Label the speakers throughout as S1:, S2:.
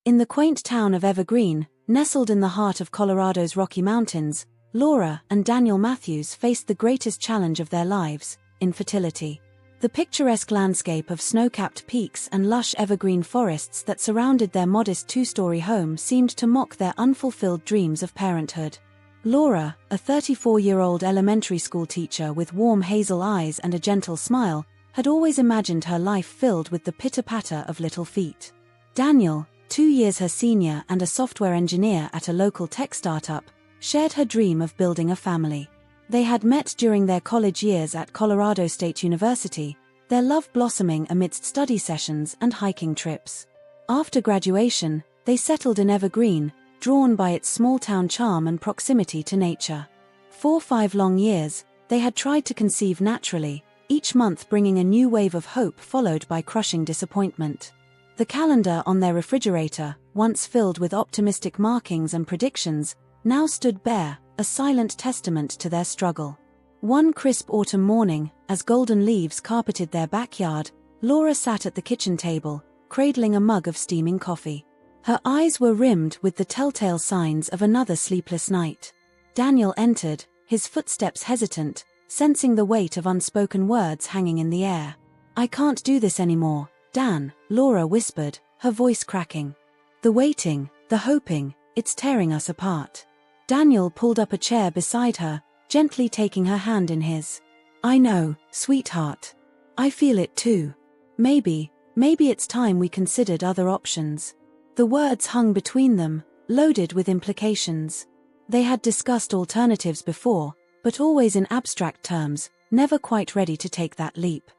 S1: In the quaint town of Evergreen, nestled in the heart of Colorado's Rocky Mountains, Laura and Daniel Matthews faced the greatest challenge of their lives: infertility. The picturesque landscape of snow-capped peaks and lush evergreen forests that surrounded their modest two-story home seemed to mock their unfulfilled dreams of parenthood. Laura, a 34-year-old elementary school teacher with warm hazel eyes and a gentle smile, had always imagined her life filled with the pitter-patter of little feet. Daniel, 2 years her senior and a software engineer at a local tech startup, shared her dream of building a family. They had met during their college years at Colorado State University, their love blossoming amidst study sessions and hiking trips. After graduation, they settled in Evergreen, drawn by its small-town charm and proximity to nature. For 5 long years, they had tried to conceive naturally, each month bringing a new wave of hope followed by crushing disappointment. The calendar on their refrigerator, once filled with optimistic markings and predictions, now stood bare, a silent testament to their struggle. One crisp autumn morning, as golden leaves carpeted their backyard, Laura sat at the kitchen table, cradling a mug of steaming coffee. Her eyes were rimmed with the telltale signs of another sleepless night. Daniel entered, his footsteps hesitant, sensing the weight of unspoken words hanging in the air. "I can't do this anymore, Dan," Laura whispered, her voice cracking. "The waiting, the hoping, it's tearing us apart." Daniel pulled up a chair beside her, gently taking her hand in his. "I know, sweetheart. I feel it too. Maybe it's time we considered other options." The words hung between them, loaded with implications. They had discussed alternatives before, but always in abstract terms, never quite ready to take that leap.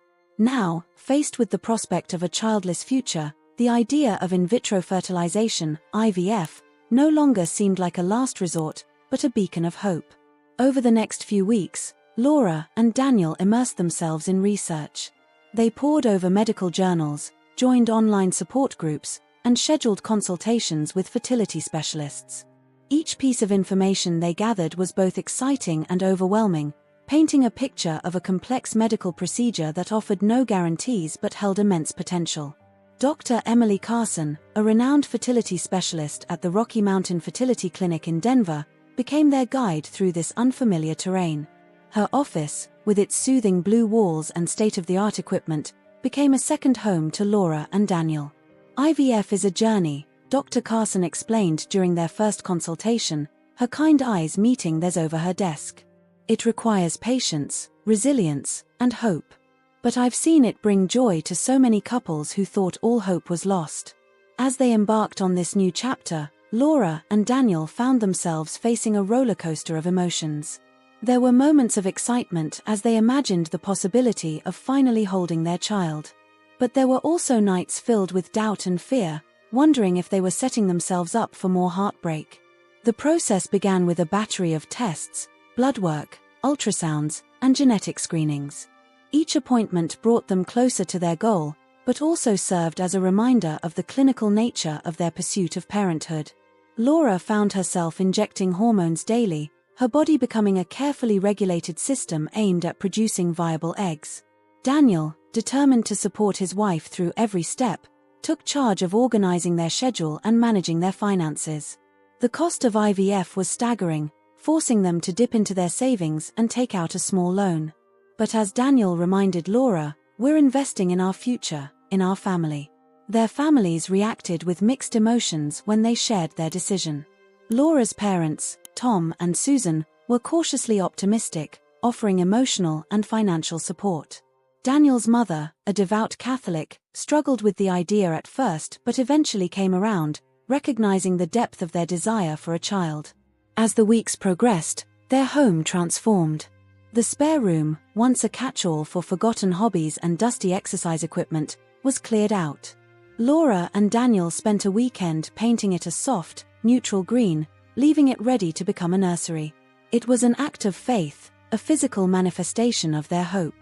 S1: Now, faced with the prospect of a childless future, the idea of in vitro fertilization, IVF, no longer seemed like a last resort, but a beacon of hope. Over the next few weeks, Laura and Daniel immersed themselves in research. They pored over medical journals, joined online support groups, and scheduled consultations with fertility specialists. Each piece of information they gathered was both exciting and overwhelming, painting a picture of a complex medical procedure that offered no guarantees but held immense potential. Dr. Emily Carson, a renowned fertility specialist at the Rocky Mountain Fertility Clinic in Denver, became their guide through this unfamiliar terrain. Her office, with its soothing blue walls and state-of-the-art equipment, became a second home to Laura and Daniel. "IVF is a journey," Dr. Carson explained during their first consultation, her kind eyes meeting theirs over her desk. "It requires patience, resilience, and hope. But I've seen it bring joy to so many couples who thought all hope was lost." As they embarked on this new chapter, Laura and Daniel found themselves facing a roller coaster of emotions. There were moments of excitement as they imagined the possibility of finally holding their child. But there were also nights filled with doubt and fear, wondering if they were setting themselves up for more heartbreak. The process began with a battery of tests, blood work, ultrasounds, and genetic screenings. Each appointment brought them closer to their goal, but also served as a reminder of the clinical nature of their pursuit of parenthood. Laura found herself injecting hormones daily, her body becoming a carefully regulated system aimed at producing viable eggs. Daniel, determined to support his wife through every step, took charge of organizing their schedule and managing their finances. The cost of IVF was staggering, forcing them to dip into their savings and take out a small loan. But as Daniel reminded Laura, "We're investing in our future, in our family." Their families reacted with mixed emotions when they shared their decision. Laura's parents, Tom and Susan, were cautiously optimistic, offering emotional and financial support. Daniel's mother, a devout Catholic, struggled with the idea at first but eventually came around, recognizing the depth of their desire for a child. As the weeks progressed, their home transformed. The spare room, once a catch-all for forgotten hobbies and dusty exercise equipment, was cleared out. Laura and Daniel spent a weekend painting it a soft, neutral green, leaving it ready to become a nursery. It was an act of faith, a physical manifestation of their hope.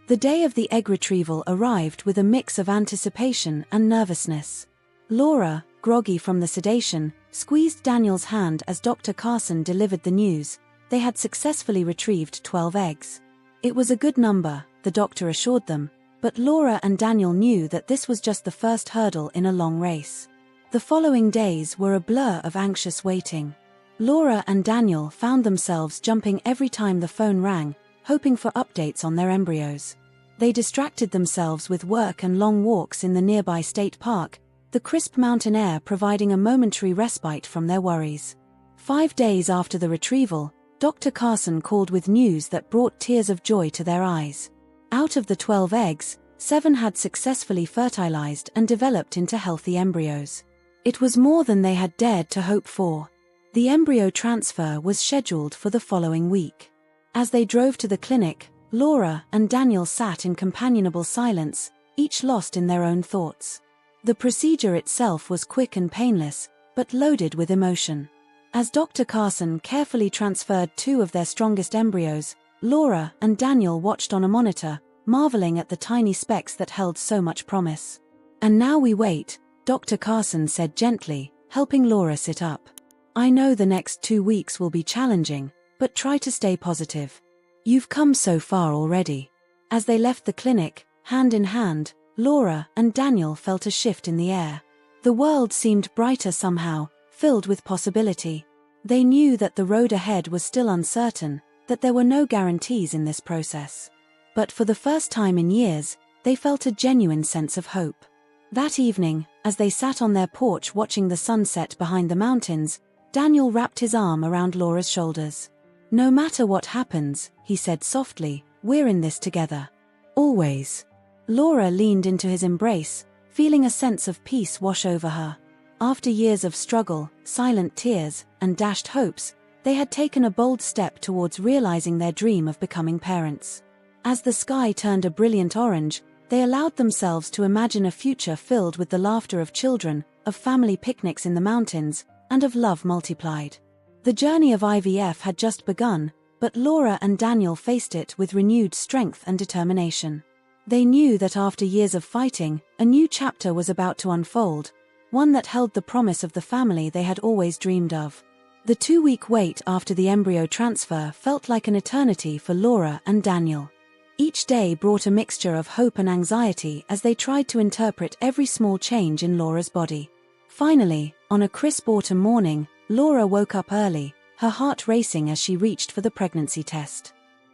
S1: The day of the egg retrieval arrived with a mix of anticipation and nervousness. Laura, groggy from the sedation, squeezed Daniel's hand as Dr. Carson delivered the news. They had successfully retrieved 12 eggs. It was a good number, the doctor assured them, but Laura and Daniel knew that this was just the first hurdle in a long race. The following days were a blur of anxious waiting. Laura and Daniel found themselves jumping every time the phone rang, hoping for updates on their embryos. They distracted themselves with work and long walks in the nearby state park, the crisp mountain air providing a momentary respite from their worries. 5 days after the retrieval, Dr. Carson called with news that brought tears of joy to their eyes. Out of the 12 eggs, 7 had successfully fertilized and developed into healthy embryos. It was more than they had dared to hope for. The embryo transfer was scheduled for the following week. As they drove to the clinic, Laura and Daniel sat in companionable silence, each lost in their own thoughts. The procedure itself was quick and painless, but loaded with emotion. As Dr. Carson carefully transferred 2 of their strongest embryos, Laura and Daniel watched on a monitor, marveling at the tiny specks that held so much promise. "And now we wait," Dr. Carson said gently, helping Laura sit up. "I know the next 2 weeks will be challenging, but try to stay positive. You've come so far already." As they left the clinic, hand in hand, Laura and Daniel felt a shift in the air. The world seemed brighter somehow, filled with possibility. They knew that the road ahead was still uncertain, that there were no guarantees in this process. But for the first time in years, they felt a genuine sense of hope. That evening, as they sat on their porch watching the sunset behind the mountains, Daniel wrapped his arm around Laura's shoulders. "No matter what happens," he said softly, "we're in this together. Always." Laura leaned into his embrace, feeling a sense of peace wash over her. After years of struggle, silent tears, and dashed hopes, they had taken a bold step towards realizing their dream of becoming parents. As the sky turned a brilliant orange, they allowed themselves to imagine a future filled with the laughter of children, of family picnics in the mountains, and of love multiplied. The journey of IVF had just begun, but Laura and Daniel faced it with renewed strength and determination. They knew that after years of fighting, a new chapter was about to unfold, one that held the promise of the family they had always dreamed of. The 2-week wait after the embryo transfer felt like an eternity for Laura and Daniel. Each day brought a mixture of hope and anxiety as they tried to interpret every small change in Laura's body. Finally, on a crisp autumn morning, Laura woke up early, her heart racing as she reached for the pregnancy test.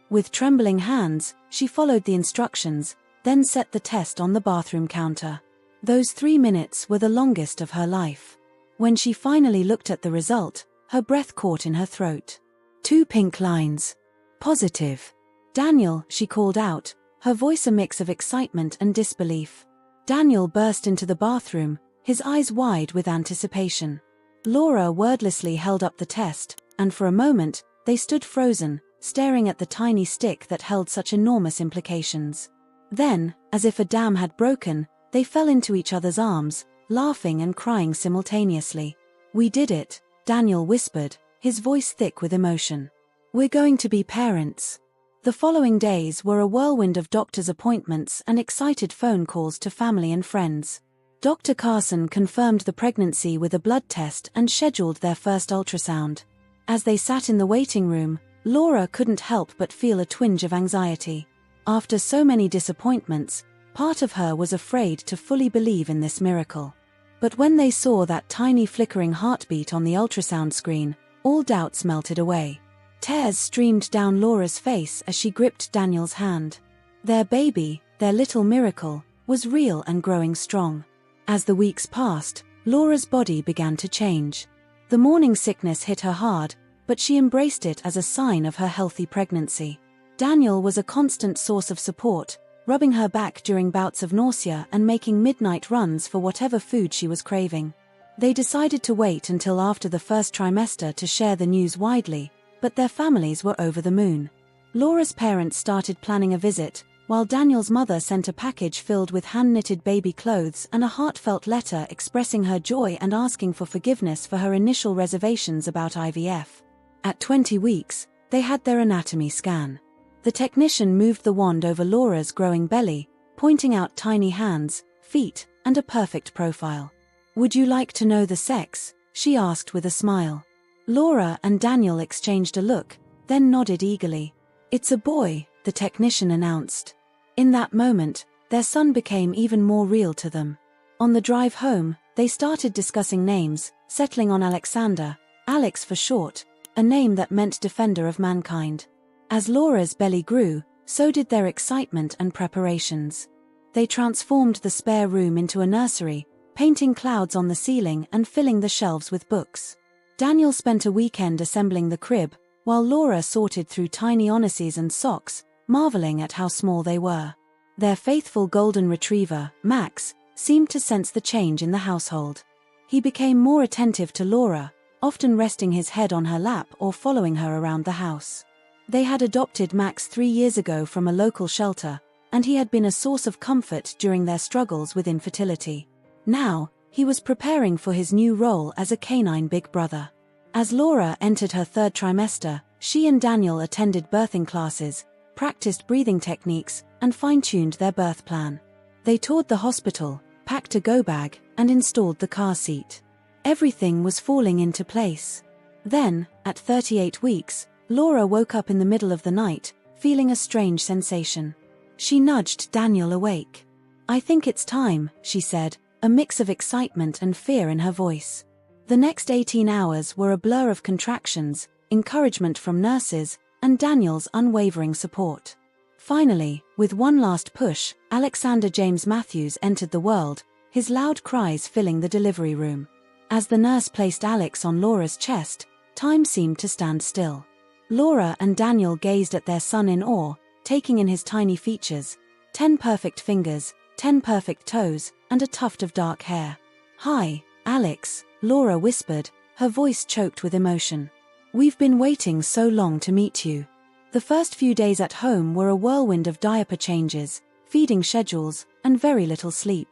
S1: With trembling hands, she followed the instructions, then set the test on the bathroom counter. Those 3 minutes were the longest of her life. When she finally looked at the result, her breath caught in her throat. 2 pink lines. Positive. "Daniel," she called out, her voice a mix of excitement and disbelief. Daniel burst into the bathroom, his eyes wide with anticipation. Laura wordlessly held up the test, and for a moment, they stood frozen, staring at the tiny stick that held such enormous implications. Then, as if a dam had broken, they fell into each other's arms, laughing and crying simultaneously. "We did it," Daniel whispered, his voice thick with emotion. "We're going to be parents." The following days were a whirlwind of doctor's appointments and excited phone calls to family and friends. Dr. Carson confirmed the pregnancy with a blood test and scheduled their first ultrasound. As they sat in the waiting room, Laura couldn't help but feel a twinge of anxiety. After so many disappointments, part of her was afraid to fully believe in this miracle. But when they saw that tiny flickering heartbeat on the ultrasound screen, all doubts melted away. Tears streamed down Laura's face as she gripped Daniel's hand. Their baby, their little miracle, was real and growing strong. As the weeks passed, Laura's body began to change. The morning sickness hit her hard, but she embraced it as a sign of her healthy pregnancy. Daniel was a constant source of support, rubbing her back during bouts of nausea and making midnight runs for whatever food she was craving. They decided to wait until after the first trimester to share the news widely, but their families were over the moon. Laura's parents started planning a visit, while Daniel's mother sent a package filled with hand-knitted baby clothes and a heartfelt letter expressing her joy and asking for forgiveness for her initial reservations about IVF. At 20 weeks, they had their anatomy scan. The technician moved the wand over Laura's growing belly, pointing out tiny hands, feet, and a perfect profile. "Would you like to know the sex?" she asked with a smile. Laura and Daniel exchanged a look, then nodded eagerly. "It's a boy," the technician announced. In that moment, their son became even more real to them. On the drive home, They started discussing names, settling on Alexander, Alex for short, a name that meant defender of mankind. As Laura's belly grew, so did their excitement and preparations. They transformed the spare room into a nursery, painting clouds on the ceiling and filling the shelves with books. Daniel spent a weekend assembling the crib, while Laura sorted through tiny Onesies and socks, marveling at how small they were. Their faithful golden retriever, Max, seemed to sense the change in the household. He became more attentive to Laura, often resting his head on her lap or following her around the house. They had adopted Max 3 years ago from a local shelter, and he had been a source of comfort during their struggles with infertility. Now, he was preparing for his new role as a canine big brother. As Laura entered her 3rd trimester, she and Daniel attended birthing classes, practiced breathing techniques, and fine-tuned their birth plan. They toured the hospital, packed a go-bag, and installed the car seat. Everything was falling into place. Then, at 38 weeks, Laura woke up in the middle of the night, feeling a strange sensation. She nudged Daniel awake. "I think it's time," she said, a mix of excitement and fear in her voice. The next 18 hours were a blur of contractions, encouragement from nurses, and Daniel's unwavering support. Finally, with one last push, Alexander James Matthews entered the world, his loud cries filling the delivery room. As the nurse placed Alex on Laura's chest, time seemed to stand still. Laura and Daniel gazed at their son in awe, taking in his tiny features, 10 perfect fingers, 10 perfect toes, and a tuft of dark hair. "Hi, Alex," Laura whispered, her voice choked with emotion. "We've been waiting so long to meet you." The first few days at home were a whirlwind of diaper changes, feeding schedules, and very little sleep.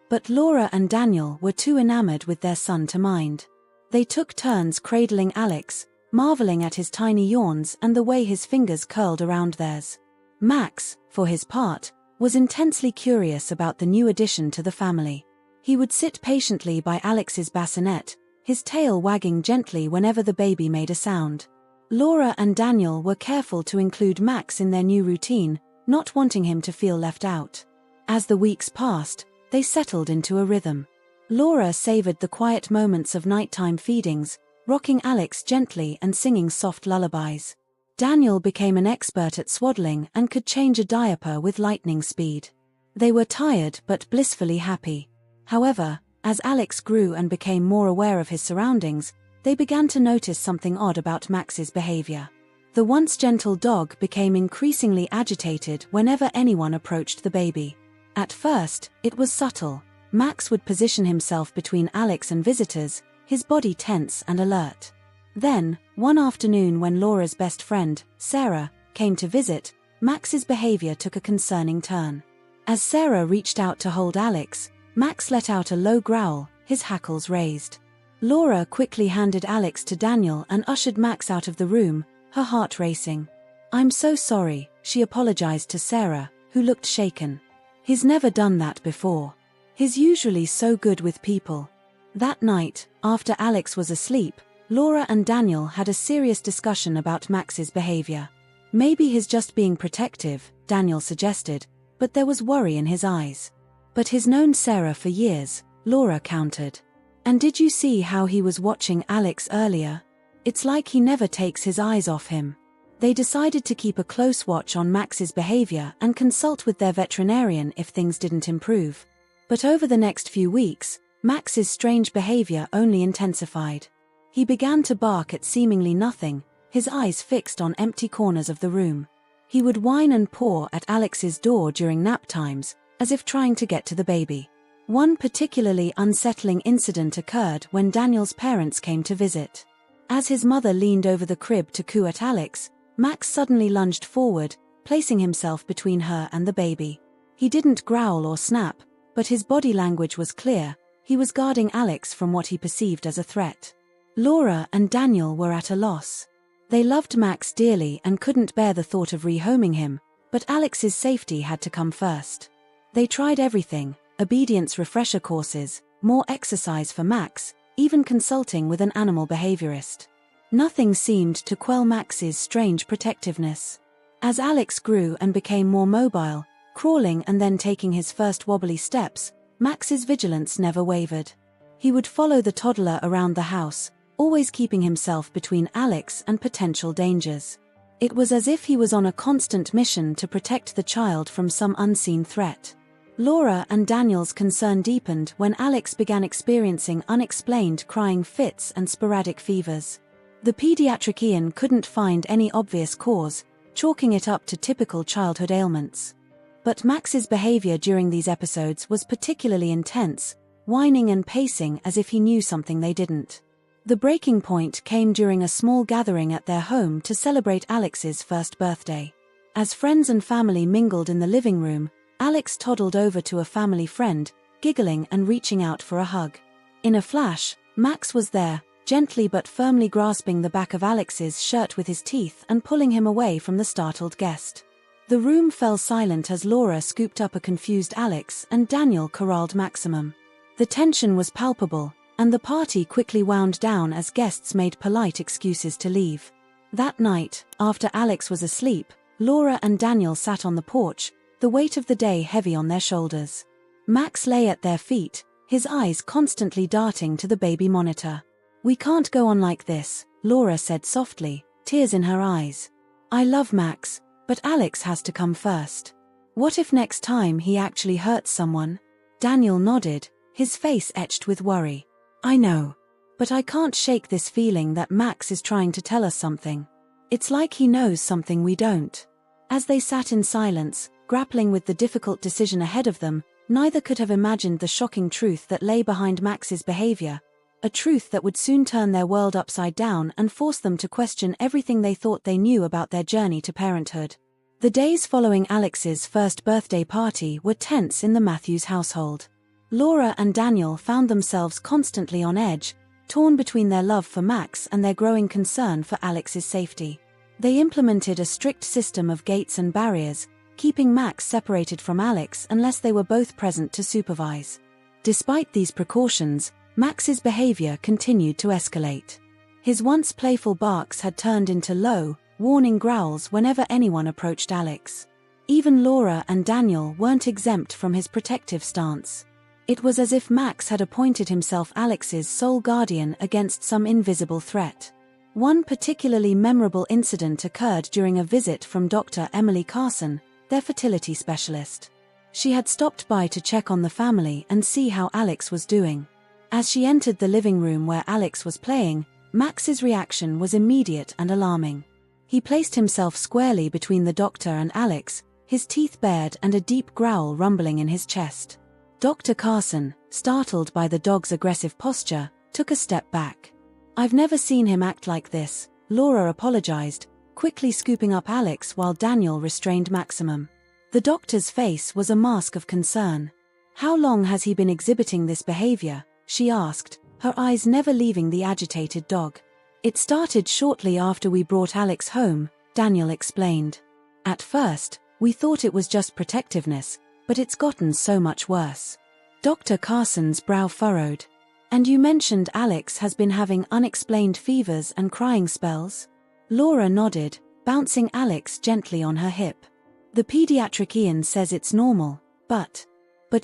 S1: But Laura and Daniel were too enamored with their son to mind. They took turns cradling Alex, marveling at his tiny yawns and the way his fingers curled around theirs. Max, for his part, was intensely curious about the new addition to the family. He would sit patiently by Alex's bassinet, his tail wagging gently whenever the baby made a sound. Laura and Daniel were careful to include Max in their new routine, not wanting him to feel left out. As the weeks passed, they settled into a rhythm. Laura savored the quiet moments of nighttime feedings, rocking Alex gently and singing soft lullabies. Daniel became an expert at swaddling and could change a diaper with lightning speed. They were tired but blissfully happy. However, as Alex grew and became more aware of his surroundings, they began to notice something odd about Max's behavior. The once gentle dog became increasingly agitated whenever anyone approached the baby. At first, it was subtle. Max would position himself between Alex and visitors, his body tense and alert. Then, one afternoon when Laura's best friend, Sarah, came to visit, Max's behavior took a concerning turn. As Sarah reached out to hold Alex, Max let out a low growl, his hackles raised. Laura quickly handed Alex to Daniel and ushered Max out of the room, her heart racing. "I'm so sorry," she apologized to Sarah, who looked shaken. "He's never done that before. He's usually so good with people." That night, after Alex was asleep, Laura and Daniel had a serious discussion about Max's behavior. "Maybe he's just being protective," Daniel suggested, but there was worry in his eyes. "But he's known Sarah for years," Laura countered. "And did you see how he was watching Alex earlier? It's like he never takes his eyes off him." They decided to keep a close watch on Max's behavior and consult with their veterinarian if things didn't improve. But over the next few weeks, Max's strange behavior only intensified. He began to bark at seemingly nothing, his eyes fixed on empty corners of the room. He would whine and paw at Alex's door during nap times, as if trying to get to the baby. One particularly unsettling incident occurred when Daniel's parents came to visit. As his mother leaned over the crib to coo at Alex, Max suddenly lunged forward, placing himself between her and the baby. He didn't growl or snap, but his body language was clear. He was guarding Alex from what he perceived as a threat. Laura and Daniel were at a loss. They loved Max dearly and couldn't bear the thought of rehoming him, but Alex's safety had to come first. They tried everything: obedience refresher courses, more exercise for Max, even consulting with an animal behaviorist. Nothing seemed to quell Max's strange protectiveness. As Alex grew and became more mobile, crawling and then taking his first wobbly steps, Max's vigilance never wavered. He would follow the toddler around the house, always keeping himself between Alex and potential dangers. It was as if he was on a constant mission to protect the child from some unseen threat. Laura and Daniel's concern deepened when Alex began experiencing unexplained crying fits and sporadic fevers. The pediatrician couldn't find any obvious cause, chalking it up to typical childhood ailments. But Max's behavior during these episodes was particularly intense, whining and pacing as if he knew something they didn't. The breaking point came during a small gathering at their home to celebrate Alex's first birthday. As friends and family mingled in the living room, Alex toddled over to a family friend, giggling and reaching out for a hug. In a flash, Max was there, gently but firmly grasping the back of Alex's shirt with his teeth and pulling him away from the startled guest. The room fell silent as Laura scooped up a confused Alex and Daniel corralled Maximum. The tension was palpable, and the party quickly wound down as guests made polite excuses to leave. That night, after Alex was asleep, Laura and Daniel sat on the porch, the weight of the day heavy on their shoulders. Max lay at their feet, his eyes constantly darting to the baby monitor. "We can't go on like this," Laura said softly, tears in her eyes. "I love Max, but Alex has to come first. What if next time he actually hurts someone?" Daniel nodded, his face etched with worry. "I know. But I can't shake this feeling that Max is trying to tell us something. It's like he knows something we don't." As they sat in silence, grappling with the difficult decision ahead of them, neither could have imagined the shocking truth that lay behind Max's behavior, a truth that would soon turn their world upside down and force them to question everything they thought they knew about their journey to parenthood. The days following Alex's first birthday party were tense in the Matthews household. Laura and Daniel found themselves constantly on edge, torn between their love for Max and their growing concern for Alex's safety. They implemented a strict system of gates and barriers, keeping Max separated from Alex unless they were both present to supervise. Despite these precautions, Max's behavior continued to escalate. His once playful barks had turned into low, warning growls whenever anyone approached Alex. Even Laura and Daniel weren't exempt from his protective stance. It was as if Max had appointed himself Alex's sole guardian against some invisible threat. One particularly memorable incident occurred during a visit from Dr. Emily Carson, their fertility specialist. She had stopped by to check on the family and see how Alex was doing. As she entered the living room where Alex was playing, Max's reaction was immediate and alarming. He placed himself squarely between the doctor and Alex, his teeth bared and a deep growl rumbling in his chest. Dr. Carson, startled by the dog's aggressive posture, took a step back. "I've never seen him act like this," Laura apologized, quickly scooping up Alex while Daniel restrained Maximum. The doctor's face was a mask of concern. "How long has he been exhibiting this behavior?" she asked, her eyes never leaving the agitated dog. "It started shortly after we brought Alex home," Daniel explained. "At first, we thought it was just protectiveness, but it's gotten so much worse." Dr. Carson's brow furrowed. "And you mentioned Alex has been having unexplained fevers and crying spells?" Laura nodded, bouncing Alex gently on her hip. "The pediatrician says it's normal, but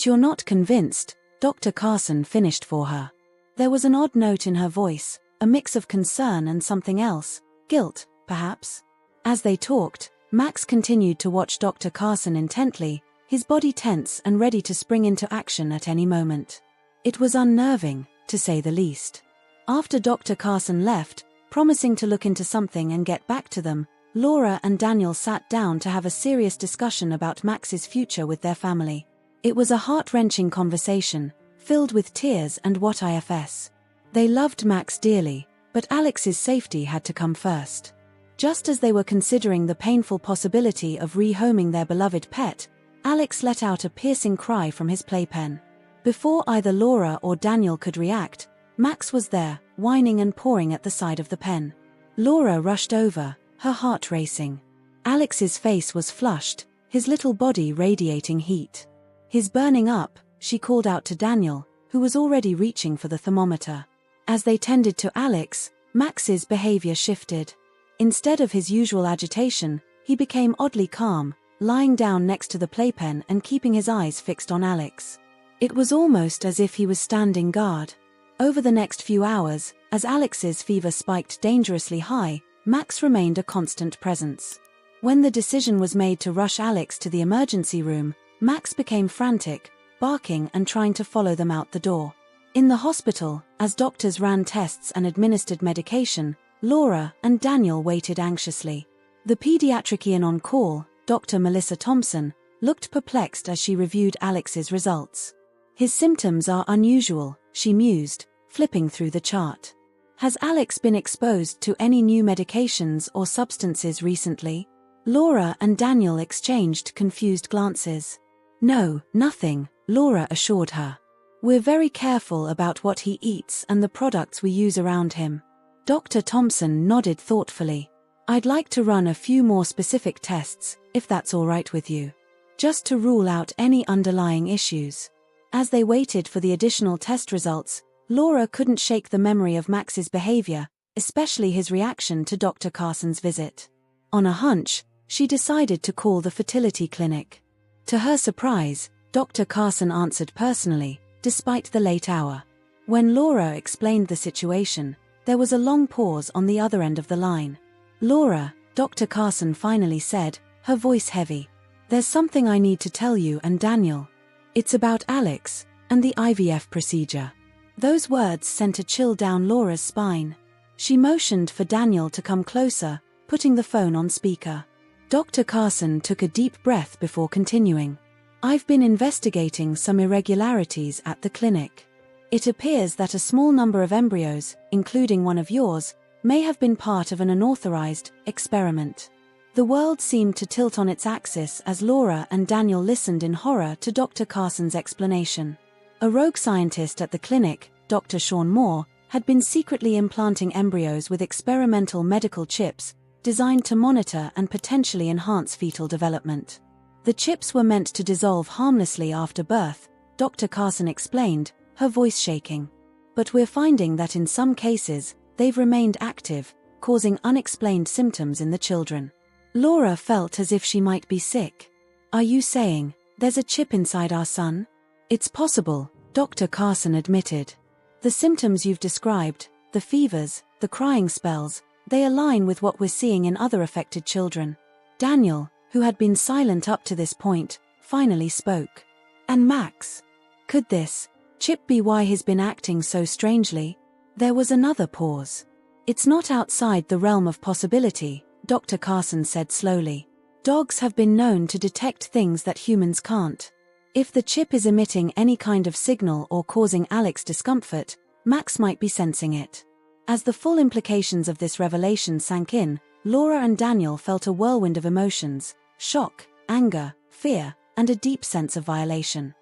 S1: you're not convinced," Dr. Carson finished for her. There was an odd note in her voice, a mix of concern and something else, guilt, perhaps. As they talked, Max continued to watch Dr. Carson intently, his body tense and ready to spring into action at any moment. It was unnerving, to say the least. After Dr. Carson left, promising to look into something and get back to them, Laura and Daniel sat down to have a serious discussion about Max's future with their family. It was a heart-wrenching conversation, filled with tears and what ifs. They loved Max dearly, but Alex's safety had to come first. Just as they were considering the painful possibility of rehoming their beloved pet, Alex let out a piercing cry from his playpen. Before either Laura or Daniel could react, Max was there, whining and pawing at the side of the pen. Laura rushed over, her heart racing. Alex's face was flushed, his little body radiating heat. "He's burning up," she called out to Daniel, who was already reaching for the thermometer. As they tended to Alex, Max's behavior shifted. Instead of his usual agitation, he became oddly calm, lying down next to the playpen and keeping his eyes fixed on Alex. It was almost as if he was standing guard. Over the next few hours, as Alex's fever spiked dangerously high, Max remained a constant presence. When the decision was made to rush Alex to the emergency room, Max became frantic, barking and trying to follow them out the door. In the hospital, as doctors ran tests and administered medication, Laura and Daniel waited anxiously. The pediatrician on call, Dr. Melissa Thompson, looked perplexed as she reviewed Alex's results. "His symptoms are unusual," she mused, flipping through the chart. "Has Alex been exposed to any new medications or substances recently?" Laura and Daniel exchanged confused glances. "No, nothing," Laura assured her. "We're very careful about what he eats and the products we use around him." Dr. Thompson nodded thoughtfully. "I'd like to run a few more specific tests, if that's all right with you. Just to rule out any underlying issues." As they waited for the additional test results, Laura couldn't shake the memory of Max's behavior, especially his reaction to Dr. Carson's visit. On a hunch, she decided to call the fertility clinic. To her surprise, Dr. Carson answered personally, despite the late hour. When Laura explained the situation, there was a long pause on the other end of the line. "Laura," Dr. Carson finally said, her voice heavy. "There's something I need to tell you and Daniel. It's about Alex and the IVF procedure." Those words sent a chill down Laura's spine. She motioned for Daniel to come closer, putting the phone on speaker. Dr. Carson took a deep breath before continuing. "I've been investigating some irregularities at the clinic. It appears that a small number of embryos, including one of yours, may have been part of an unauthorized experiment." The world seemed to tilt on its axis as Laura and Daniel listened in horror to Dr. Carson's explanation. A rogue scientist at the clinic, Dr. Sean Moore, had been secretly implanting embryos with experimental medical chips, designed to monitor and potentially enhance fetal development. The chips were meant to dissolve harmlessly after birth, Dr. Carson explained, her voice shaking. "But we're finding that in some cases, they've remained active, causing unexplained symptoms in the children." Laura felt as if she might be sick. "Are you saying there's a chip inside our son?" "It's possible," Dr. Carson admitted. "The symptoms you've described, the fevers, the crying spells, they align with what we're seeing in other affected children." Daniel, who had been silent up to this point, finally spoke. "And Max? Could this chip be why he's been acting so strangely?" There was another pause. "It's not outside the realm of possibility," Dr. Carson said slowly. "Dogs have been known to detect things that humans can't. If the chip is emitting any kind of signal or causing Alex discomfort, Max might be sensing it." As the full implications of this revelation sank in, Laura and Daniel felt a whirlwind of emotions: shock, anger, fear, and a deep sense of violation.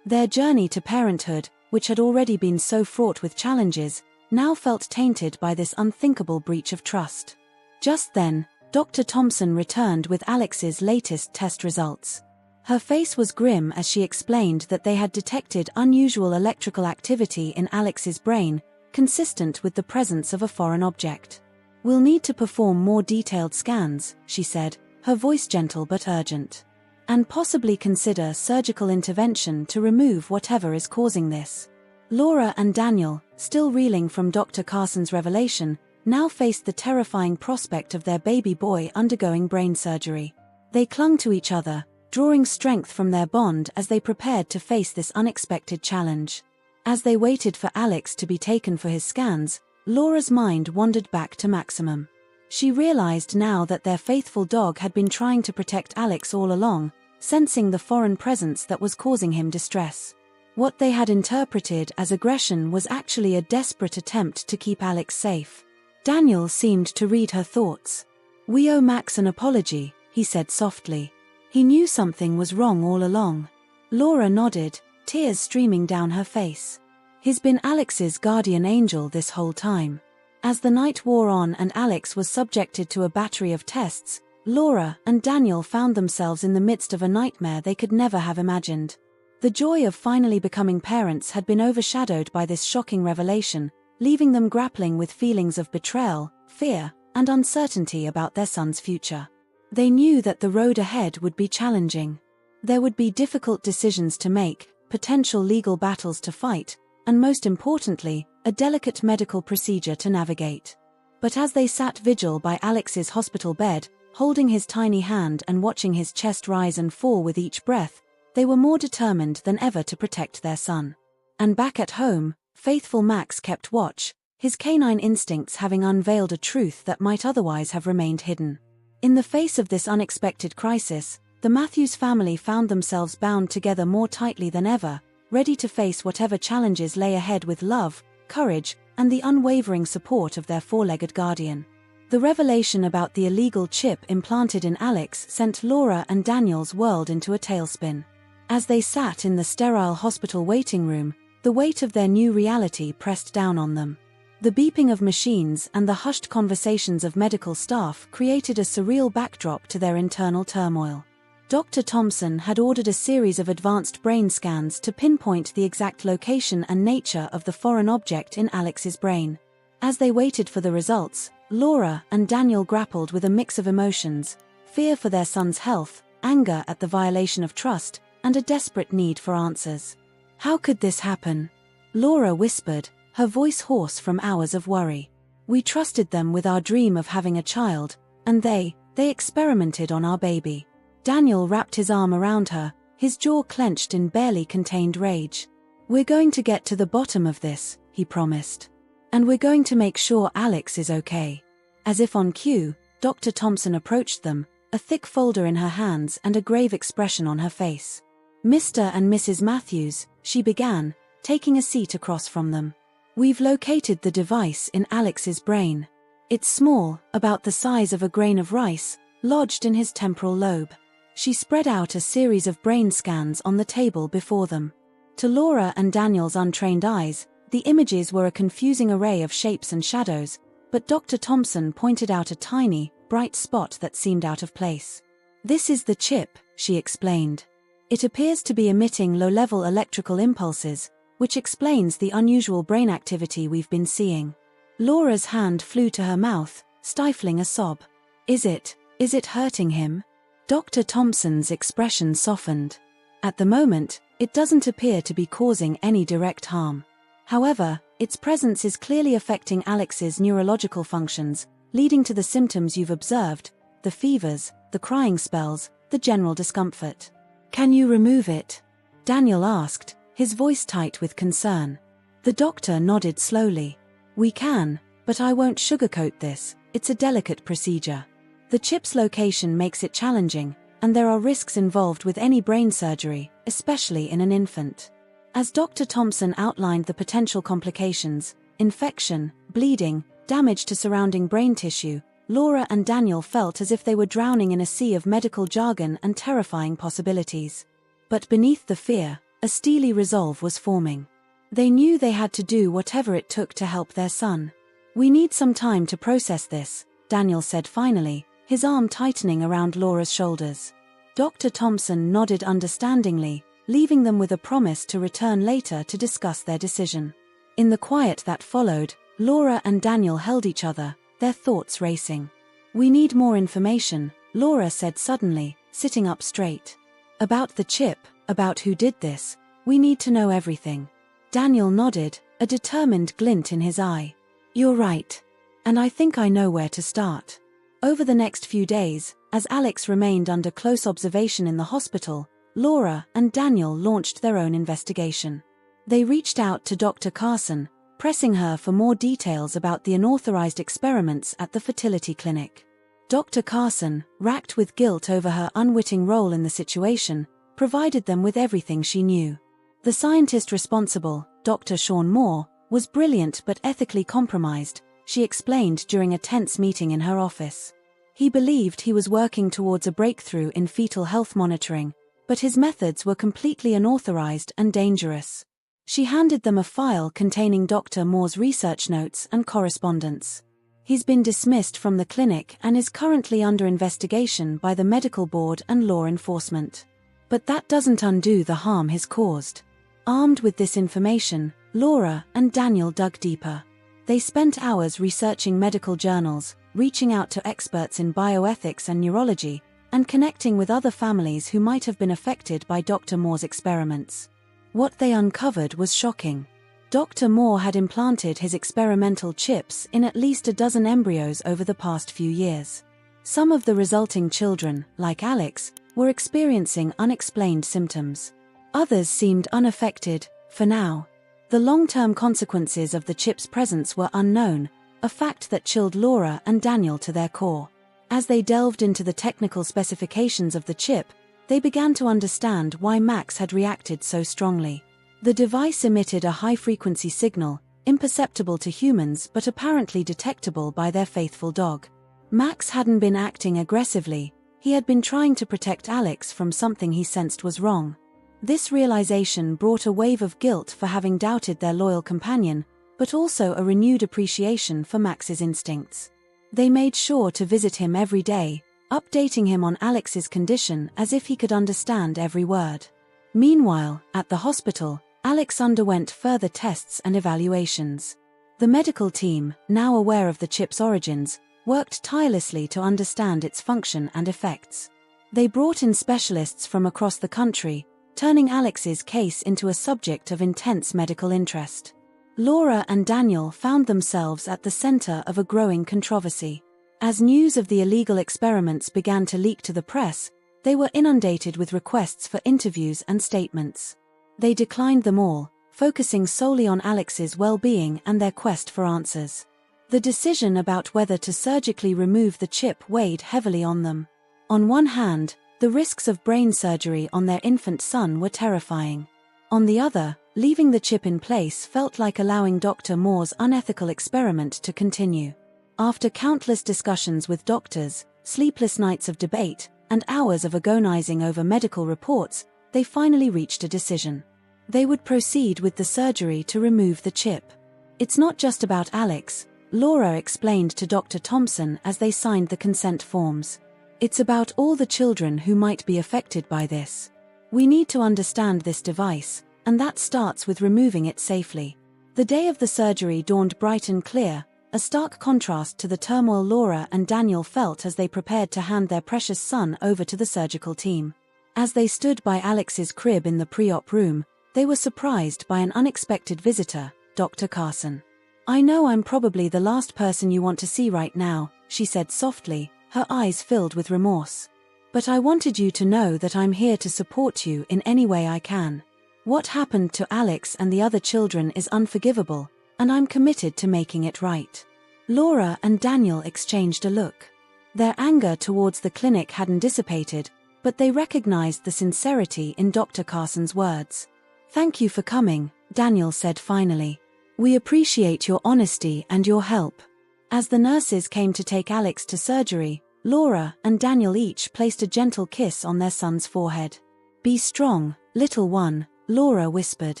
S1: Their journey to parenthood, which had already been so fraught with challenges, now felt tainted by this unthinkable breach of trust. Just then, Dr. Thompson returned with Alex's latest test results. Her face was grim as she explained that they had detected unusual electrical activity in Alex's brain, consistent with the presence of a foreign object. "We'll need to perform more detailed scans," she said, her voice gentle but urgent. "And possibly consider surgical intervention to remove whatever is causing this." Laura and Daniel, still reeling from Dr. Carson's revelation, now faced the terrifying prospect of their baby boy undergoing brain surgery. They clung to each other, drawing strength from their bond as they prepared to face this unexpected challenge. As they waited for Alex to be taken for his scans, Laura's mind wandered back to Maximum. She realized now that their faithful dog had been trying to protect Alex all along, sensing the foreign presence that was causing him distress. What they had interpreted as aggression was actually a desperate attempt to keep Alex safe. Daniel seemed to read her thoughts. "We owe Max an apology," he said softly. "He knew something was wrong all along." Laura nodded, tears streaming down her face. "He's been Alex's guardian angel this whole time." As the night wore on and Alex was subjected to a battery of tests, Laura and Daniel found themselves in the midst of a nightmare they could never have imagined. The joy of finally becoming parents had been overshadowed by this shocking revelation, leaving them grappling with feelings of betrayal, fear, and uncertainty about their son's future. They knew that the road ahead would be challenging. There would be difficult decisions to make, potential legal battles to fight, and most importantly, a delicate medical procedure to navigate. But as they sat vigil by Alex's hospital bed, holding his tiny hand and watching his chest rise and fall with each breath, they were more determined than ever to protect their son. And back at home, faithful Max kept watch, his canine instincts having unveiled a truth that might otherwise have remained hidden. In the face of this unexpected crisis, the Matthews family found themselves bound together more tightly than ever, ready to face whatever challenges lay ahead with love, courage, and the unwavering support of their four-legged guardian. The revelation about the illegal chip implanted in Alex sent Laura and Daniel's world into a tailspin. As they sat in the sterile hospital waiting room, the weight of their new reality pressed down on them. The beeping of machines and the hushed conversations of medical staff created a surreal backdrop to their internal turmoil. Dr. Thompson had ordered a series of advanced brain scans to pinpoint the exact location and nature of the foreign object in Alex's brain. As they waited for the results, Laura and Daniel grappled with a mix of emotions: fear for their son's health, anger at the violation of trust, and a desperate need for answers. "How could this happen?" Laura whispered, her voice hoarse from hours of worry. "We trusted them with our dream of having a child, and they experimented on our baby." Daniel wrapped his arm around her, his jaw clenched in barely contained rage. "We're going to get to the bottom of this," he promised. "And we're going to make sure Alex is okay." As if on cue, Dr. Thompson approached them, a thick folder in her hands and a grave expression on her face. "Mr. and Mrs. Matthews," she began, taking a seat across from them. "We've located the device in Alex's brain. It's small, about the size of a grain of rice, lodged in his temporal lobe." She spread out a series of brain scans on the table before them. To Laura and Daniel's untrained eyes, the images were a confusing array of shapes and shadows, but Dr. Thompson pointed out a tiny, bright spot that seemed out of place. "This is the chip," she explained. "It appears to be emitting low-level electrical impulses, which explains the unusual brain activity we've been seeing." Laura's hand flew to her mouth, stifling a sob. Is it hurting him?" Dr. Thompson's expression softened. "At the moment, it doesn't appear to be causing any direct harm. However, its presence is clearly affecting Alex's neurological functions, leading to the symptoms you've observed: the fevers, the crying spells, the general discomfort." "Can you remove it?" Daniel asked, his voice tight with concern. The doctor nodded slowly. "We can, but I won't sugarcoat this, it's a delicate procedure. The chip's location makes it challenging, and there are risks involved with any brain surgery, especially in an infant." As Dr. Thompson outlined the potential complications: infection, bleeding, damage to surrounding brain tissue, Laura and Daniel felt as if they were drowning in a sea of medical jargon and terrifying possibilities. But beneath the fear, a steely resolve was forming. They knew they had to do whatever it took to help their son. "We need some time to process this," Daniel said finally, his arm tightening around Laura's shoulders. Dr. Thompson nodded understandingly, leaving them with a promise to return later to discuss their decision. In the quiet that followed, Laura and Daniel held each other, their thoughts racing. "We need more information," Laura said suddenly, sitting up straight. "About the chip, about who did this. We need to know everything." Daniel nodded, a determined glint in his eye. "You're right. And I think I know where to start." Over the next few days, as Alex remained under close observation in the hospital, Laura and Daniel launched their own investigation. They reached out to Dr. Carson, pressing her for more details about the unauthorized experiments at the fertility clinic. Dr. Carson, racked with guilt over her unwitting role in the situation, provided them with everything she knew. The scientist responsible, Dr. Sean Moore, was brilliant but ethically compromised, she explained during a tense meeting in her office. He believed he was working towards a breakthrough in fetal health monitoring, but his methods were completely unauthorized and dangerous. She handed them a file containing Dr. Moore's research notes and correspondence. He's been dismissed from the clinic and is currently under investigation by the medical board and law enforcement. But that doesn't undo the harm he's caused. Armed with this information, Laura and Daniel dug deeper. They spent hours researching medical journals, reaching out to experts in bioethics and neurology, and connecting with other families who might have been affected by Dr. Moore's experiments. What they uncovered was shocking. Dr. Moore had implanted his experimental chips in at least a dozen embryos over the past few years. Some of the resulting children, like Alex, were experiencing unexplained symptoms. Others seemed unaffected, for now. The long-term consequences of the chip's presence were unknown, a fact that chilled Laura and Daniel to their core. As they delved into the technical specifications of the chip, they began to understand why Max had reacted so strongly. The device emitted a high-frequency signal, imperceptible to humans but apparently detectable by their faithful dog. Max hadn't been acting aggressively, he had been trying to protect Alex from something he sensed was wrong. This realization brought a wave of guilt for having doubted their loyal companion, but also a renewed appreciation for Max's instincts. They made sure to visit him every day, updating him on Alex's condition as if he could understand every word. Meanwhile, at the hospital, Alex underwent further tests and evaluations. The medical team, now aware of the chip's origins, worked tirelessly to understand its function and effects. They brought in specialists from across the country, turning Alex's case into a subject of intense medical interest. Laura and Daniel found themselves at the center of a growing controversy. As news of the illegal experiments began to leak to the press, they were inundated with requests for interviews and statements. They declined them all, focusing solely on Alex's well-being and their quest for answers. The decision about whether to surgically remove the chip weighed heavily on them. On one hand, the risks of brain surgery on their infant son were terrifying. On the other, leaving the chip in place felt like allowing Dr. Moore's unethical experiment to continue. After countless discussions with doctors, sleepless nights of debate, and hours of agonizing over medical reports, they finally reached a decision. They would proceed with the surgery to remove the chip. "It's not just about Alex," Laura explained to Dr. Thompson as they signed the consent forms. "It's about all the children who might be affected by this. We need to understand this device, and that starts with removing it safely." The day of the surgery dawned bright and clear, a stark contrast to the turmoil Laura and Daniel felt as they prepared to hand their precious son over to the surgical team. As they stood by Alex's crib in the pre-op room, they were surprised by an unexpected visitor, Dr. Carson. "I know I'm probably the last person you want to see right now," she said softly, her eyes filled with remorse. "But I wanted you to know that I'm here to support you in any way I can. What happened to Alex and the other children is unforgivable, and I'm committed to making it right." Laura and Daniel exchanged a look. Their anger towards the clinic hadn't dissipated, but they recognized the sincerity in Dr. Carson's words. "Thank you for coming," Daniel said finally. "We appreciate your honesty and your help." As the nurses came to take Alex to surgery, Laura and Daniel each placed a gentle kiss on their son's forehead. "Be strong, little one," Laura whispered.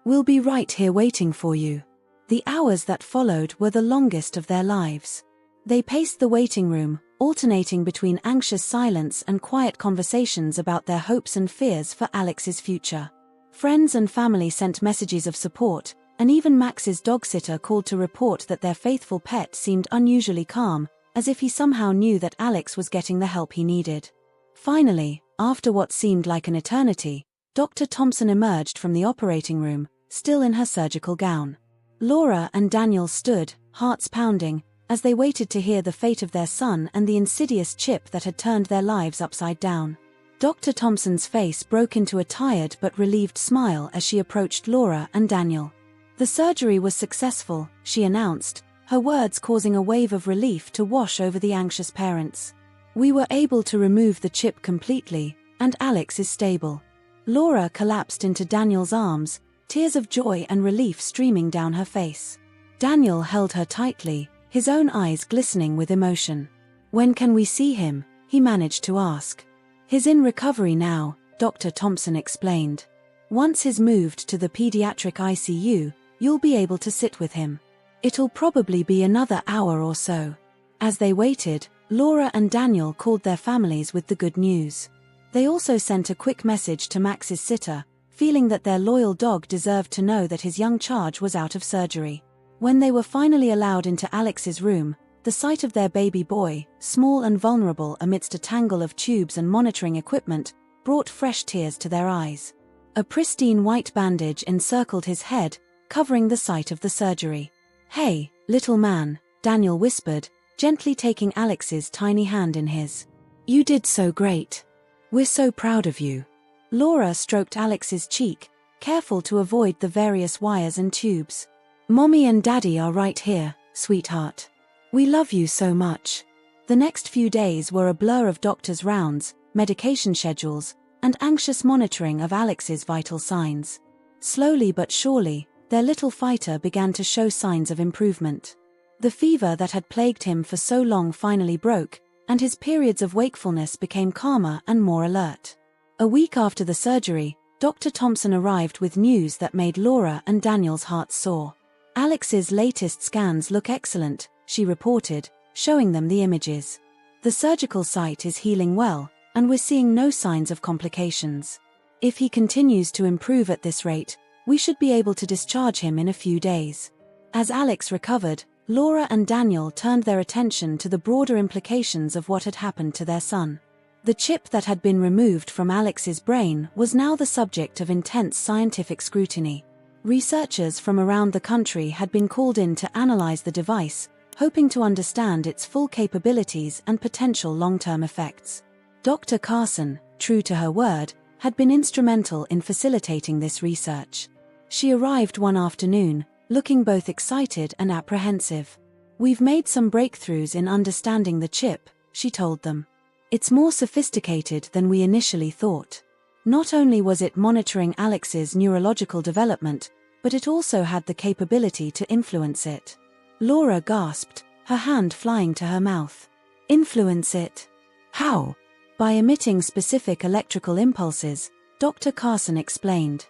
S1: "We'll be right here waiting for you." The hours that followed were the longest of their lives. They paced the waiting room, alternating between anxious silence and quiet conversations about their hopes and fears for Alex's future. Friends and family sent messages of support, and even Max's dog-sitter called to report that their faithful pet seemed unusually calm, as if he somehow knew that Alex was getting the help he needed. Finally, after what seemed like an eternity, Dr. Thompson emerged from the operating room, still in her surgical gown. Laura and Daniel stood, hearts pounding, as they waited to hear the fate of their son and the insidious chip that had turned their lives upside down. Dr. Thompson's face broke into a tired but relieved smile as she approached Laura and Daniel. "The surgery was successful," she announced, her words causing a wave of relief to wash over the anxious parents. "We were able to remove the chip completely, and Alex is stable." Laura collapsed into Daniel's arms, tears of joy and relief streaming down her face. Daniel held her tightly, his own eyes glistening with emotion. "When can we see him?" he managed to ask. "He's in recovery now," Dr. Thompson explained. "Once he's moved to the pediatric ICU, you'll be able to sit with him. It'll probably be another hour or so." As they waited, Laura and Daniel called their families with the good news. They also sent a quick message to Max's sitter, feeling that their loyal dog deserved to know that his young charge was out of surgery. When they were finally allowed into Alex's room, the sight of their baby boy, small and vulnerable amidst a tangle of tubes and monitoring equipment, brought fresh tears to their eyes. A pristine white bandage encircled his head, covering the site of the surgery. "Hey, little man," Daniel whispered, gently taking Alex's tiny hand in his. "You did so great. We're so proud of you." Laura stroked Alex's cheek, careful to avoid the various wires and tubes. "Mommy and Daddy are right here, sweetheart. We love you so much." The next few days were a blur of doctors' rounds, medication schedules, and anxious monitoring of Alex's vital signs. Slowly but surely, their little fighter began to show signs of improvement. The fever that had plagued him for so long finally broke, and his periods of wakefulness became calmer and more alert. A week after the surgery, Dr. Thompson arrived with news that made Laura and Daniel's hearts soar. "Alex's latest scans look excellent," she reported, showing them the images. "The surgical site is healing well, and we're seeing no signs of complications. If he continues to improve at this rate, we should be able to discharge him in a few days." As Alex recovered, Laura and Daniel turned their attention to the broader implications of what had happened to their son. The chip that had been removed from Alex's brain was now the subject of intense scientific scrutiny. Researchers from around the country had been called in to analyze the device, hoping to understand its full capabilities and potential long-term effects. Dr. Carson, true to her word, had been instrumental in facilitating this research. She arrived one afternoon, looking both excited and apprehensive. "We've made some breakthroughs in understanding the chip," she told them. "It's more sophisticated than we initially thought." Not only was it monitoring Alex's neurological development, but it also had the capability to influence it. Laura gasped, her hand flying to her mouth. "Influence it? How?" "By emitting specific electrical impulses," Dr. Carson explained.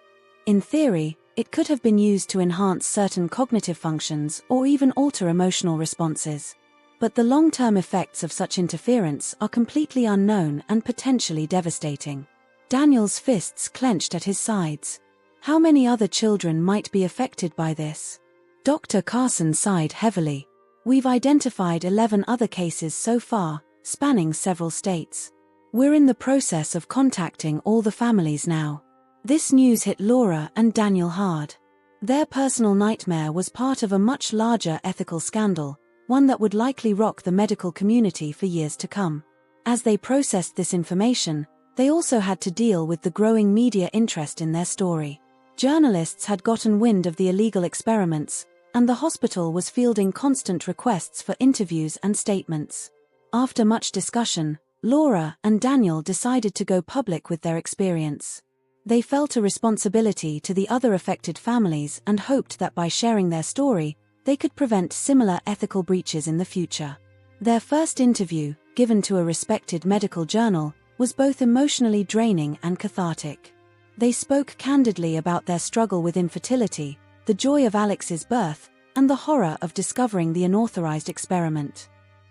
S1: "In theory, it could have been used to enhance certain cognitive functions or even alter emotional responses. But the long-term effects of such interference are completely unknown and potentially devastating." Daniel's fists clenched at his sides. How many other children might be affected by this? Dr. Carson sighed heavily. "We've identified 11 other cases so far, spanning several states. We're in the process of contacting all the families now." This news hit Laura and Daniel hard. Their personal nightmare was part of a much larger ethical scandal, one that would likely rock the medical community for years to come. As they processed this information, they also had to deal with the growing media interest in their story. Journalists had gotten wind of the illegal experiments, and the hospital was fielding constant requests for interviews and statements. After much discussion, Laura and Daniel decided to go public with their experience. They felt a responsibility to the other affected families and hoped that by sharing their story, they could prevent similar ethical breaches in the future. Their first interview, given to a respected medical journal, was both emotionally draining and cathartic. They spoke candidly about their struggle with infertility, the joy of Alex's birth, and the horror of discovering the unauthorized experiment.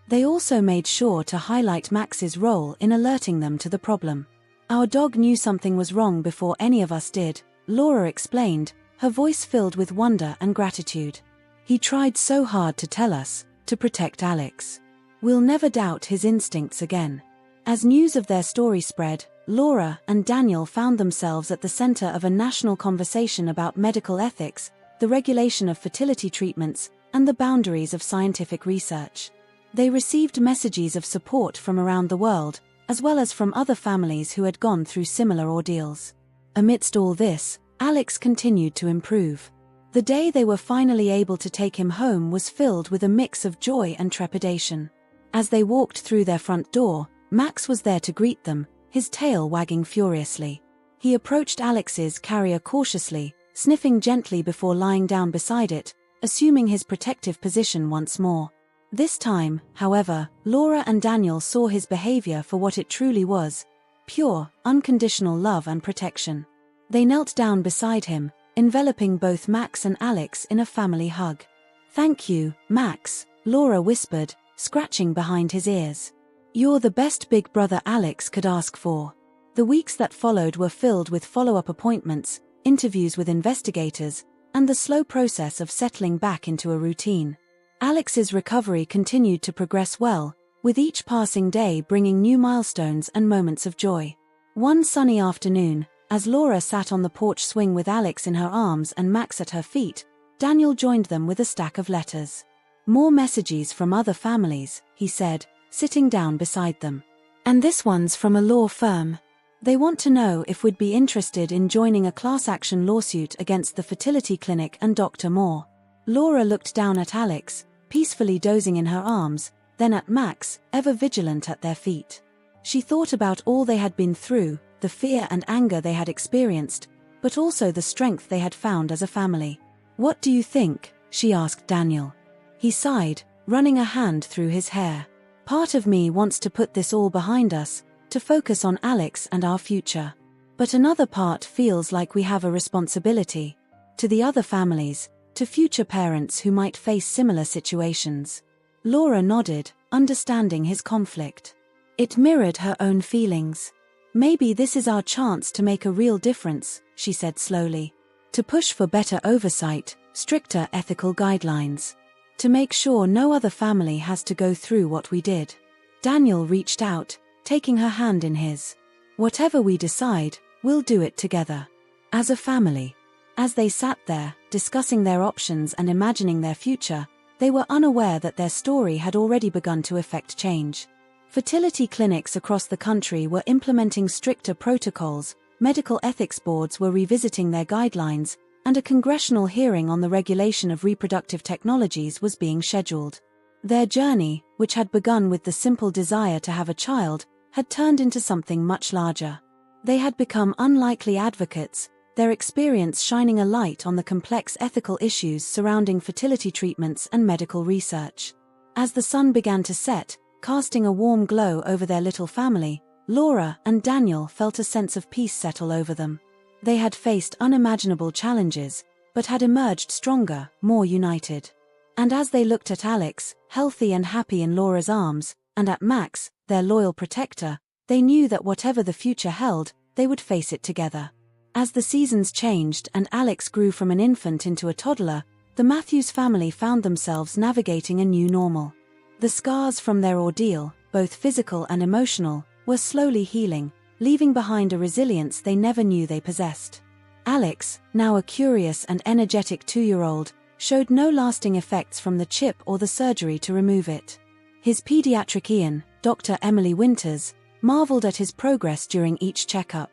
S1: They also made sure to highlight Max's role in alerting them to the problem. "Our dog knew something was wrong before any of us did," Laura explained, her voice filled with wonder and gratitude. "He tried so hard to tell us, to protect Alex. We'll never doubt his instincts again." As news of their story spread, Laura and Daniel found themselves at the center of a national conversation about medical ethics, the regulation of fertility treatments, and the boundaries of scientific research. They received messages of support from around the world, as well as from other families who had gone through similar ordeals. Amidst all this, Alex continued to improve. The day they were finally able to take him home was filled with a mix of joy and trepidation. As they walked through their front door, Max was there to greet them, his tail wagging furiously. He approached Alex's carrier cautiously, sniffing gently before lying down beside it, assuming his protective position once more. This time, however, Laura and Daniel saw his behavior for what it truly was: pure, unconditional love and protection. They knelt down beside him, enveloping both Max and Alex in a family hug. "Thank you, Max," Laura whispered, scratching behind his ears. "You're the best big brother Alex could ask for." The weeks that followed were filled with follow-up appointments, interviews with investigators, and the slow process of settling back into a routine. Alex's recovery continued to progress well, with each passing day bringing new milestones and moments of joy. One sunny afternoon, as Laura sat on the porch swing with Alex in her arms and Max at her feet, Daniel joined them with a stack of letters. "More messages from other families," he said, sitting down beside them. "And this one's from a law firm. They want to know if we'd be interested in joining a class action lawsuit against the fertility clinic and Dr. Moore." Laura looked down at Alex, peacefully dozing in her arms, then at Max, ever vigilant at their feet. She thought about all they had been through, the fear and anger they had experienced, but also the strength they had found as a family. "What do you think?" she asked Daniel. He sighed, running a hand through his hair. "Part of me wants to put this all behind us, to focus on Alex and our future. But another part feels like we have a responsibility. To the other families, to future parents who might face similar situations." Laura nodded, understanding his conflict. It mirrored her own feelings. "Maybe this is our chance to make a real difference," she said slowly. "To push for better oversight, stricter ethical guidelines. To make sure no other family has to go through what we did." Daniel reached out, taking her hand in his. "Whatever we decide, we'll do it together. As a family." As they sat there, discussing their options and imagining their future, they were unaware that their story had already begun to effect change. Fertility clinics across the country were implementing stricter protocols, medical ethics boards were revisiting their guidelines, and a congressional hearing on the regulation of reproductive technologies was being scheduled. Their journey, which had begun with the simple desire to have a child, had turned into something much larger. They had become unlikely advocates, their experience shining a light on the complex ethical issues surrounding fertility treatments and medical research. As the sun began to set, casting a warm glow over their little family, Laura and Daniel felt a sense of peace settle over them. They had faced unimaginable challenges, but had emerged stronger, more united. And as they looked at Alex, healthy and happy in Laura's arms, and at Max, their loyal protector, they knew that whatever the future held, they would face it together. As the seasons changed and Alex grew from an infant into a toddler, the Matthews family found themselves navigating a new normal. The scars from their ordeal, both physical and emotional, were slowly healing, leaving behind a resilience they never knew they possessed. Alex, now a curious and energetic 2-year-old, showed no lasting effects from the chip or the surgery to remove it. His pediatric Ian, Dr. Emily Winters, marveled at his progress during each checkup.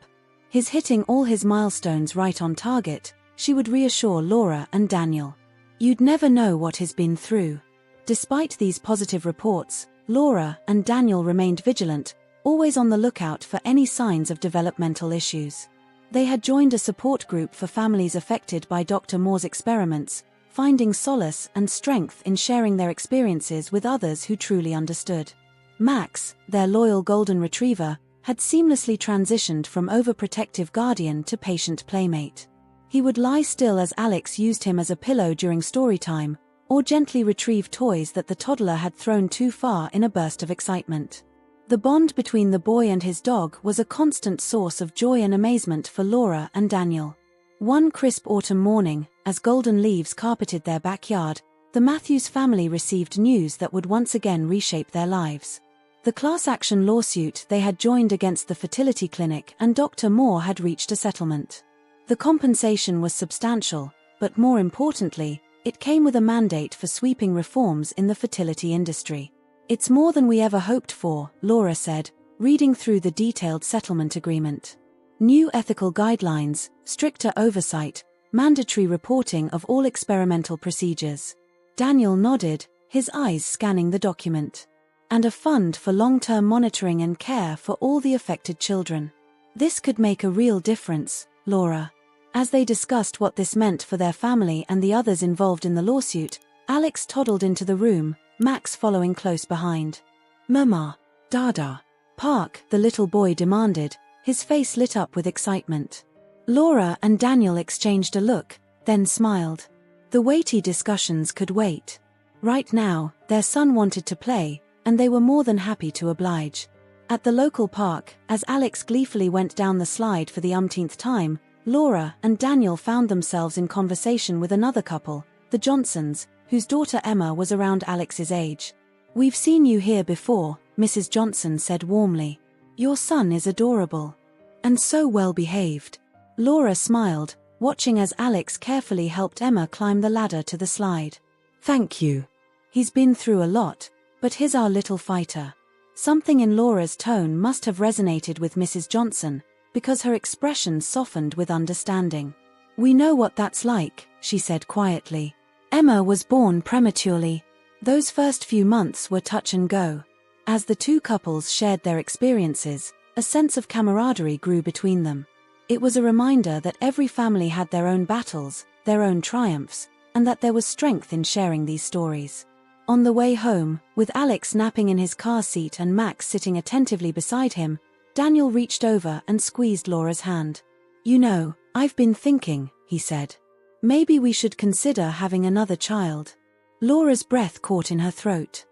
S1: His hitting all his milestones right on target, she would reassure Laura and Daniel. "You'd never know what he's been through." Despite these positive reports, Laura and Daniel remained vigilant, always on the lookout for any signs of developmental issues. They had joined a support group for families affected by Dr. Moore's experiments, finding solace and strength in sharing their experiences with others who truly understood. Max, their loyal golden retriever, had seamlessly transitioned from overprotective guardian to patient playmate. He would lie still as Alex used him as a pillow during story time, or gently retrieve toys that the toddler had thrown too far in a burst of excitement. The bond between the boy and his dog was a constant source of joy and amazement for Laura and Daniel. One crisp autumn morning, as golden leaves carpeted their backyard, the Matthews family received news that would once again reshape their lives. The class action lawsuit they had joined against the fertility clinic and Dr. Moore had reached a settlement. The compensation was substantial, but more importantly, it came with a mandate for sweeping reforms in the fertility industry. "It's more than we ever hoped for," Laura said, reading through the detailed settlement agreement. "New ethical guidelines, stricter oversight, mandatory reporting of all experimental procedures." Daniel nodded, his eyes scanning the document. "And a fund for long-term monitoring and care for all the affected children. This could make a real difference, Laura." As they discussed what this meant for their family and the others involved in the lawsuit, Alex toddled into the room, Max following close behind. "Mama, Dada." "Park," the little boy demanded, his face lit up with excitement. Laura and Daniel exchanged a look, then smiled. The weighty discussions could wait. Right now, their son wanted to play, and they were more than happy to oblige. At the local park, as Alex gleefully went down the slide for the umpteenth time, Laura and Daniel found themselves in conversation with another couple, the Johnsons, whose daughter Emma was around Alex's age. "We've seen you here before," Mrs. Johnson said warmly. "Your son is adorable. And so well behaved." Laura smiled, watching as Alex carefully helped Emma climb the ladder to the slide. "Thank you. He's been through a lot, but he's our little fighter." Something in Laura's tone must have resonated with Mrs. Johnson, because her expression softened with understanding. "We know what that's like," she said quietly. "Emma was born prematurely. Those first few months were touch and go." As the two couples shared their experiences, a sense of camaraderie grew between them. It was a reminder that every family had their own battles, their own triumphs, and that there was strength in sharing these stories. On the way home, with Alex napping in his car seat and Max sitting attentively beside him, Daniel reached over and squeezed Laura's hand. "You know, I've been thinking," he said. "Maybe we should consider having another child." Laura's breath caught in her throat.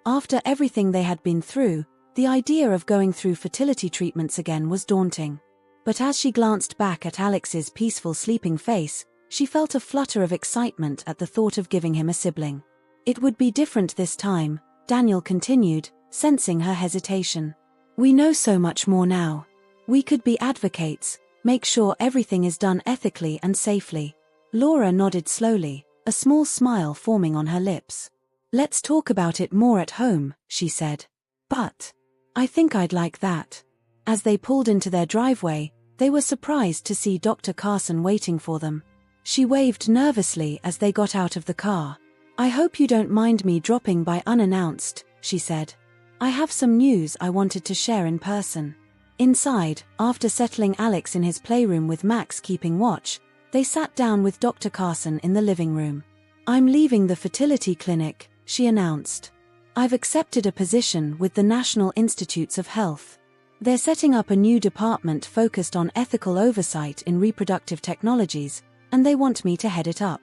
S1: After everything they had been through, the idea of going through fertility treatments again was daunting. But as she glanced back at Alex's peaceful sleeping face, she felt a flutter of excitement at the thought of giving him a sibling. "It would be different this time," Daniel continued, sensing her hesitation. "We know so much more now. We could be advocates, make sure everything is done ethically and safely." Laura nodded slowly, a small smile forming on her lips. "Let's talk about it more at home," she said. "But I think I'd like that." As they pulled into their driveway, they were surprised to see Dr. Carson waiting for them. She waved nervously as they got out of the car. "I hope you don't mind me dropping by unannounced," she said. "I have some news I wanted to share in person." Inside, after settling Alex in his playroom with Max keeping watch, they sat down with Dr. Carson in the living room. "I'm leaving the fertility clinic," she announced. "I've accepted a position with the National Institutes of Health. They're setting up a new department focused on ethical oversight in reproductive technologies, and they want me to head it up."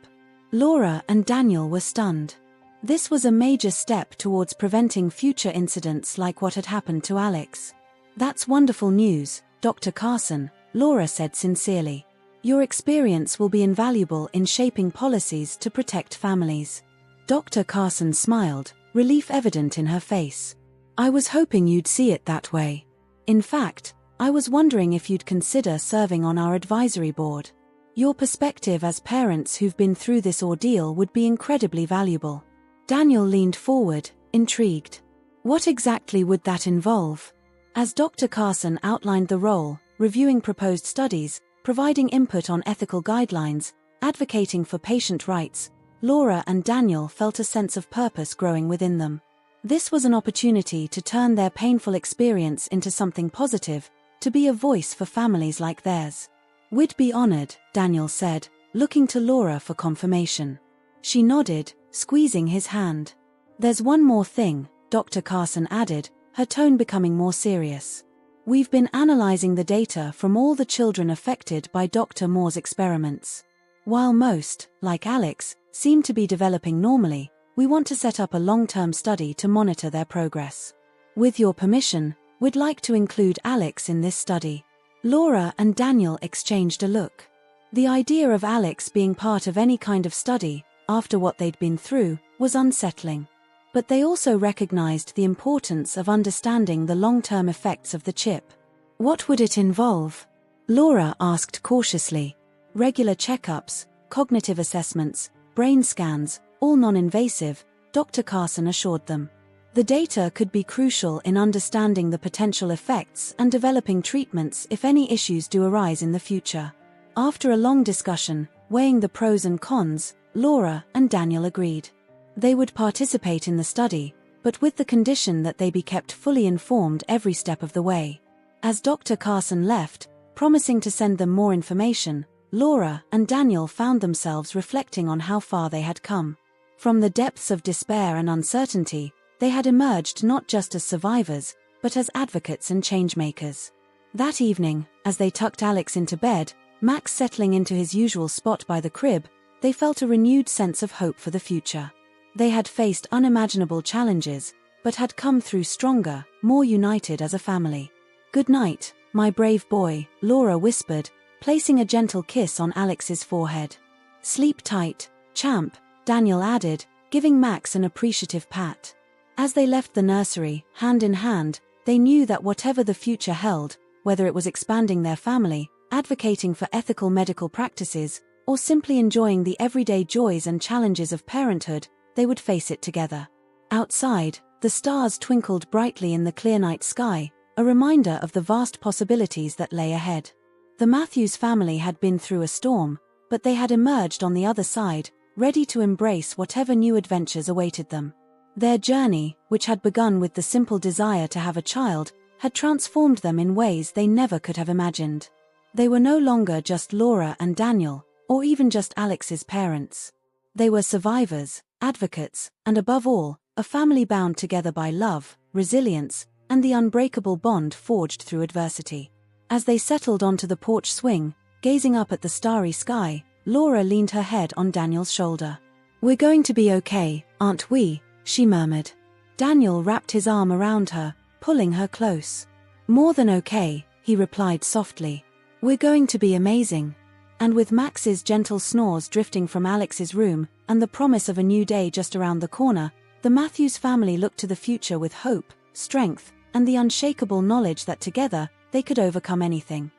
S1: Laura and Daniel were stunned. This was a major step towards preventing future incidents like what had happened to Alex. "That's wonderful news, Dr. Carson," Laura said sincerely. "Your experience will be invaluable in shaping policies to protect families." Dr. Carson smiled, relief evident in her face. "I was hoping you'd see it that way. In fact, I was wondering if you'd consider serving on our advisory board. Your perspective as parents who've been through this ordeal would be incredibly valuable." Daniel leaned forward, intrigued. "What exactly would that involve?" As Dr. Carson outlined the role, reviewing proposed studies, providing input on ethical guidelines, advocating for patient rights, Laura and Daniel felt a sense of purpose growing within them. This was an opportunity to turn their painful experience into something positive, to be a voice for families like theirs. "We'd be honored," Daniel said, looking to Laura for confirmation. She nodded, squeezing his hand. "There's one more thing," Dr. Carson added, her tone becoming more serious. "We've been analyzing the data from all the children affected by Dr. Moore's experiments. While most, like Alex, seem to be developing normally, we want to set up a long-term study to monitor their progress. With your permission, we'd like to include Alex in this study." Laura and Daniel exchanged a look. The idea of Alex being part of any kind of study, after what they'd been through, was unsettling. But they also recognized the importance of understanding the long-term effects of the chip. "What would it involve?" Laura asked cautiously. "Regular checkups, cognitive assessments, brain scans, all non-invasive," Dr. Carson assured them. "The data could be crucial in understanding the potential effects and developing treatments if any issues do arise in the future." After a long discussion, weighing the pros and cons, Laura and Daniel agreed. They would participate in the study, but with the condition that they be kept fully informed every step of the way. As Dr. Carson left, promising to send them more information, Laura and Daniel found themselves reflecting on how far they had come. From the depths of despair and uncertainty, they had emerged not just as survivors, but as advocates and changemakers. That evening, as they tucked Alex into bed, Max settling into his usual spot by the crib, they felt a renewed sense of hope for the future. They had faced unimaginable challenges, but had come through stronger, more united as a family. "Good night, my brave boy," Laura whispered, placing a gentle kiss on Alex's forehead. "Sleep tight, champ," Daniel added, giving Max an appreciative pat. As they left the nursery, hand in hand, they knew that whatever the future held, whether it was expanding their family, advocating for ethical medical practices, or simply enjoying the everyday joys and challenges of parenthood, they would face it together. Outside, the stars twinkled brightly in the clear night sky, a reminder of the vast possibilities that lay ahead. The Matthews family had been through a storm, but they had emerged on the other side, ready to embrace whatever new adventures awaited them. Their journey, which had begun with the simple desire to have a child, had transformed them in ways they never could have imagined. They were no longer just Laura and Daniel, or even just Alex's parents. They were survivors, advocates, and above all, a family bound together by love, resilience, and the unbreakable bond forged through adversity. As they settled onto the porch swing, gazing up at the starry sky, Laura leaned her head on Daniel's shoulder. "We're going to be okay, aren't we?" she murmured. Daniel wrapped his arm around her, pulling her close. "More than okay," he replied softly. "We're going to be amazing." And with Max's gentle snores drifting from Alex's room, and the promise of a new day just around the corner, the Matthews family looked to the future with hope, strength, and the unshakable knowledge that together, they could overcome anything.